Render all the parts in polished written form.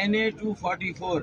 NA 244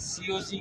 COC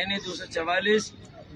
NA 244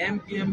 MQM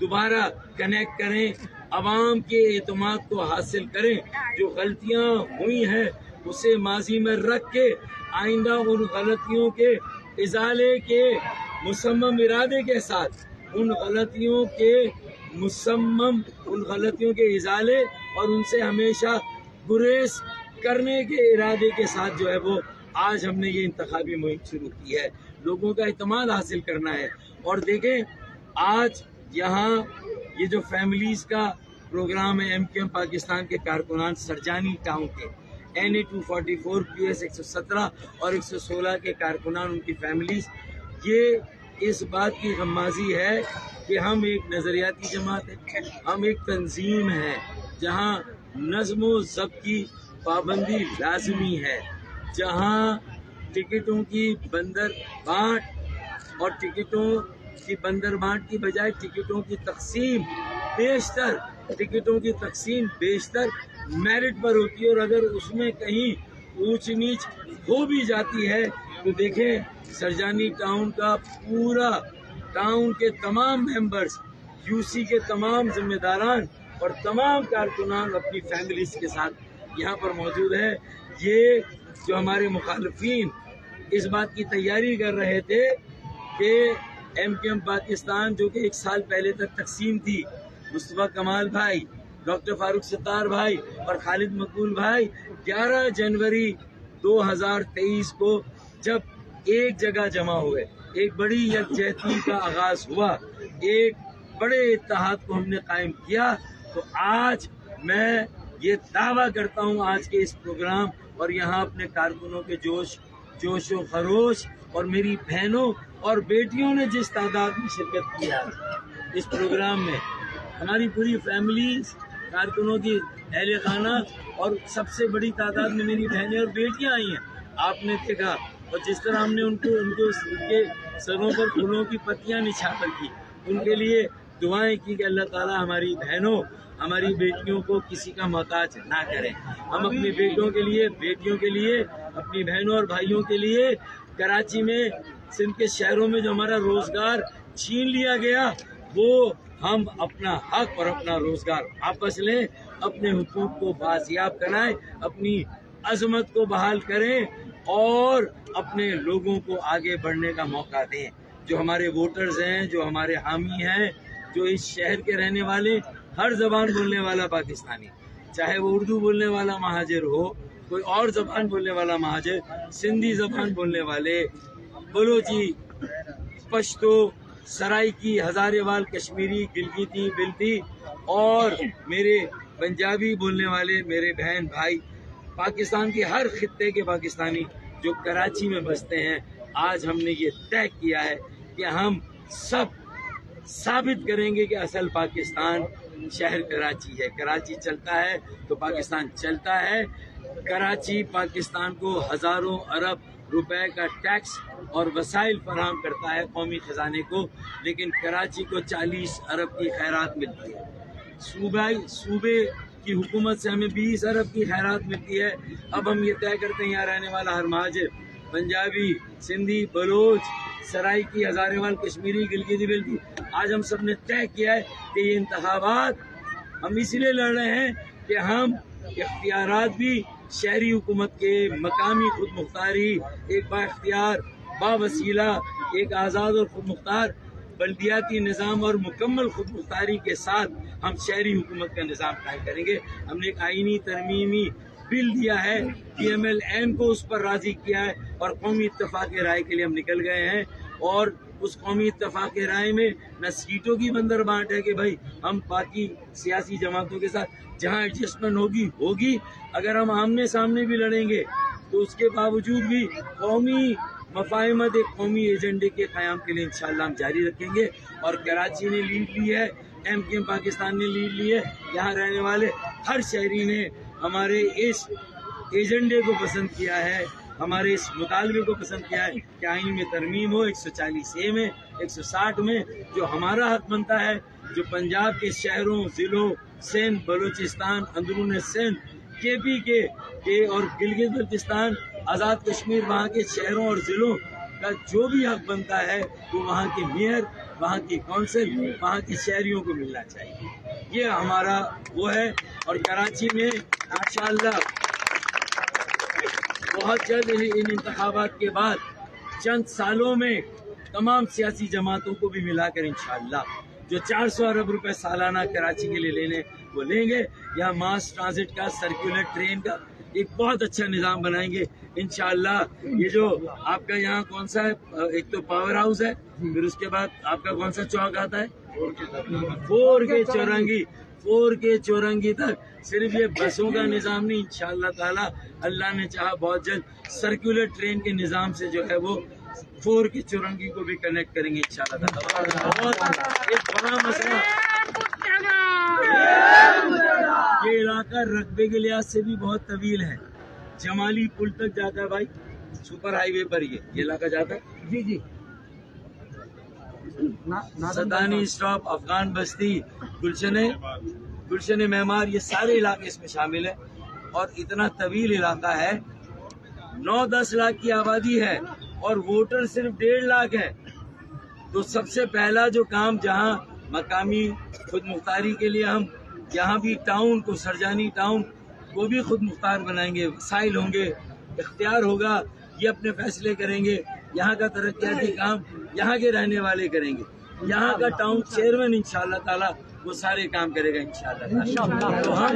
دوبارہ connect کریں، عوام کے اعتماد کو حاصل کریں، جو غلطیاں ہوئی ہیں اسے ماضی میں رکھ کے آئندہ ان غلطیوں کے ازالے کے مصمم ارادے کے ساتھ ان غلطیوں کے ازالے اور ان سے ہمیشہ گریز کرنے کے ارادے کے ساتھ جو ہے وہ آج ہم نے یہ انتخابی مہم شروع کی ہے، لوگوں کا اعتماد حاصل کرنا ہے۔ اور دیکھیں آج یہاں یہ جو فیملیز کا پروگرام ہے، ایم کیو ایم پاکستان کے کارکنان سرجانی ٹاؤن کے این اے 244 پی ایس 117 اور 116 کے کارکنان، ان کی فیملیز، یہ اس بات کی غمازی ہے کہ ہم ایک نظریاتی جماعت ہے، ہم ایک تنظیم ہے جہاں نظم و ضبط کی پابندی لازمی ہے، جہاں ٹکٹوں کی بندر بانٹ اور ٹکٹوں کی بندر بانٹ کی بجائے ٹکٹوں کی تقسیم بیشتر میرٹ پر ہوتی ہے، اور اگر اس میں کہیں اونچ نیچ ہو بھی جاتی ہے تو دیکھیں سرجانی ٹاؤن کا پورا ٹاؤن کے تمام ممبرز، یو سی کے تمام ذمہ داران اور تمام کارکنان اپنی فیملیز کے ساتھ یہاں پر موجود ہے۔ یہ جو ہمارے مخالفین اس بات کی تیاری کر رہے تھے کہ ایم کیو ایم پاکستان جو کہ 1 سال پہلے تک تقسیم تھی، مصطفیٰ کمال بھائی، ڈاکٹر فاروق ستار بھائی اور خالد مقبول بھائی 11 جنوری 2023 کو جب ایک جگہ جمع ہوئے، ایک بڑی یکجہتی کا آغاز ہوا، ایک بڑے اتحاد کو ہم نے قائم کیا، تو آج میں یہ دعویٰ کرتا ہوں آج کے اس پروگرام اور یہاں اپنے کارکنوں کے جوش و خروش اور میری بہنوں اور بیٹیوں نے جس تعداد میں شرکت کی ہے اس پروگرام میں، ہماری پوری فیملیز، کارکنوں کی اہل خانہ اور سب سے بڑی تعداد میں میری بہنیں اور بیٹیاں آئی ہیں، آپ نے دیکھا، اور جس طرح ہم نے ان کے سروں پر پھولوں کی پتیاں نچھاور کی، ان کے لیے دعائیں کی کہ اللہ تعالیٰ ہماری بہنوں، ہماری بیٹیوں کو کسی کا محتاج نہ کریں۔ ہم اپنے بیٹوں کے لیے، بیٹیوں کے لیے، اپنی بہنوں اور بھائیوں کے لیے کراچی میں، سندھ کے شہروں میں جو ہمارا روزگار چھین لیا گیا، وہ ہم اپنا حق اور اپنا روزگار واپس لیں، اپنے حقوق کو بازیاب کرائیں، اپنی عظمت کو بحال کریں اور اپنے لوگوں کو آگے بڑھنے کا موقع دیں۔ جو ہمارے ووٹرز ہیں، جو ہمارے حامی ہیں، جو اس شہر کے رہنے والے، ہر زبان بولنے والا پاکستانی، چاہے وہ اردو بولنے والا مہاجر ہو، کوئی اور زبان بولنے والا مہاجر، سندھی زبان بولنے والے، بلوچی، پشتو، سرائکی، ہزارے وال، کشمیری، گلگیتی، بلتی اور میرے پنجابی بولنے والے میرے بہن بھائی، پاکستان کے ہر خطے کے پاکستانی جو کراچی میں بستے ہیں، آج ہم نے یہ طے کیا ہے کہ ہم سب ثابت کریں گے کہ اصل پاکستان شہر کراچی ہے، کراچی چلتا ہے تو پاکستان چلتا ہے۔ کراچی پاکستان کو ہزاروں ارب روپے کا ٹیکس اور وسائل فراہم کرتا ہے قومی خزانے کو، لیکن کراچی کو 40 ارب کی خیرات ملتی ہے، صوبے کی حکومت سے ہمیں 20 ارب کی خیرات ملتی ہے۔ اب ہم یہ طے کرتے ہیں یہاں رہنے والا ہر مہاجر، پنجابی، سندھی، بلوچ، سرائکی، ہزارے وال، کشمیری، گلگیتی، بلتی، آج ہم سب نے طے کیا ہے کہ یہ انتخابات ہم اس لیے لڑ رہے ہیں کہ ہم اختیارات بھی شہری حکومت کے، مقامی خود مختاری، ایک با اختیار، با وسیلہ، ایک آزاد اور خود مختار بلدیاتی نظام اور مکمل خود مختاری کے ساتھ ہم شہری حکومت کا نظام قائم کریں گے۔ ہم نے ایک آئینی ترمیمی بل دیا ہے، پی ایم ایل این کو اس پر راضی کیا ہے، اور قومی اتفاق رائے کے لیے ہم نکل گئے ہیں، اور اس قومی اتفاق رائے میں نہ سیٹوں کی بندر بانٹ ہے کہ بھائی ہم باقی سیاسی جماعتوں کے ساتھ جہاں ایڈجسٹمنٹ ہوگی، اگر ہم آمنے سامنے بھی لڑیں گے تو اس کے باوجود بھی قومی مفاہمت، ایک قومی ایجنڈے کے قیام کے لیے انشاءاللہ ہم جاری رکھیں گے۔ اور کراچی نے لیڈ لی ہے، ایم کیو ایم پاکستان نے لیڈ لی ہے، یہاں رہنے والے ہر شہری نے ہمارے اس ایجنڈے کو پسند کیا ہے، ہمارے اس مطالبے کو پسند کیا ہے کہ آئین میں ترمیم ہو 140A میں، 160 میں، جو ہمارا حق بنتا ہے، جو پنجاب کے شہروں، ضلعوں، سندھ، بلوچستان، اندرون سندھ، کے پی کے اور گلگت بلتستان، آزاد کشمیر، وہاں کے شہروں اور ضلعوں کا جو بھی حق بنتا ہے وہ وہاں کے میئر، وہاں کی کونسل وہاں کے شہریوں کو ملنا چاہیے. یہ ہمارا وہ ہے. اور کراچی میں انشاءاللہ بہت جلد ان انتخابات کے بعد چند سالوں میں تمام سیاسی جماعتوں کو بھی ملا کر انشاءاللہ جو 400 ارب روپے سالانہ کراچی کے لیے لینے وہ لیں گے. یہاں ماس ٹرانزٹ کا سرکولر ٹرین کا ایک بہت اچھا نظام بنائیں گے انشاءاللہ. یہ جو آپ کا یہاں کون سا ہے، ایک تو پاور ہاؤس ہے، پھر اس کے بعد آپ کا کون سا چوک آتا ہے، 4 کے چورنگی تک صرف یہ بسوں کا نظام نہیں، انشاءاللہ تعالی اللہ نے چاہا بہت جلد سرکولر ٹرین کے نظام سے جو ہے وہ 4 کے چورنگی کو بھی کنیکٹ کریں گے انشاءاللہ تعالی. اور ایک بڑا مسئلہ، یہ علاقہ رقبے کے لحاظ سے بھی بہت طویل ہے. جمالی پل تک جاتا ہے بھائی، سپر ہائی وے پر یہ علاقہ جاتا ہے. جی سدانی اسٹاپ، افغان بستی، گلشن معمار، یہ سارے علاقے اس میں شامل ہیں. اور اتنا طویل علاقہ ہے، 9-10 لاکھ کی آبادی ہے اور ووٹر صرف 1.5 لاکھ ہے. تو سب سے پہلا جو کام جہاں مقامی خود مختاری کے لیے ہم یہاں بھی ٹاؤن کو، سرجانی ٹاؤن کو بھی خود مختار بنائیں گے. وسائل ہوں گے، اختیار ہوگا، یہ اپنے فیصلے کریں گے. یہاں کا ترقیاتی کام یہاں کے رہنے والے کریں گے. یہاں کا ٹاؤن چیئرمین انشاءاللہ تعالی وہ سارے کام کرے گا انشاءاللہ. تو ہم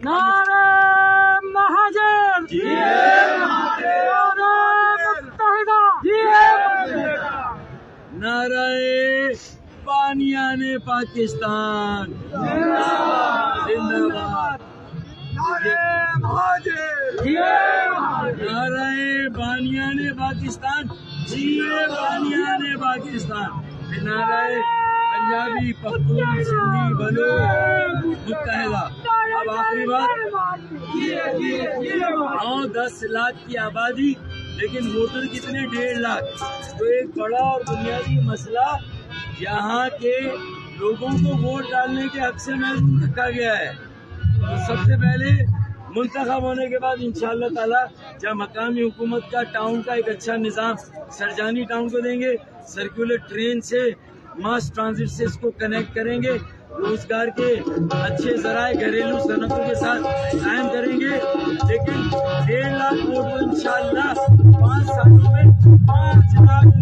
نعرہ مہاجر، نعرہ بانیان پاکستان زندہ باد، نعرہ بانیان پاکستان، جیے بانیان پاکستان، نعرہ پنجابی، پختون، سندھی، بلوچ متحدہ. اب آخری بات، 9-10 لاکھ کی آبادی لیکن ووٹر کتنے، 1.5 لاکھ. تو ایک بڑا اور بنیادی مسئلہ یہاں کے لوگوں کو ووٹ ڈالنے کے حق سے محروم رکھا گیا ہے. تو سب سے پہلے منتخب ہونے کے بعد انشاءاللہ تعالی جب مقامی حکومت کا ٹاؤن کا ایک اچھا نظام سرجانی ٹاؤن کو دیں گے، سرکولر ٹرین سے، ماس ٹرانزٹ سے اس کو کنیکٹ کریں گے، روزگار کے اچھے ذرائع گھریلو صنعتوں کے ساتھ قائم کریں گے. لیکن 1.5 لاکھ ووٹ کو انشاءاللہ 5 سالوں میں 5 لاکھ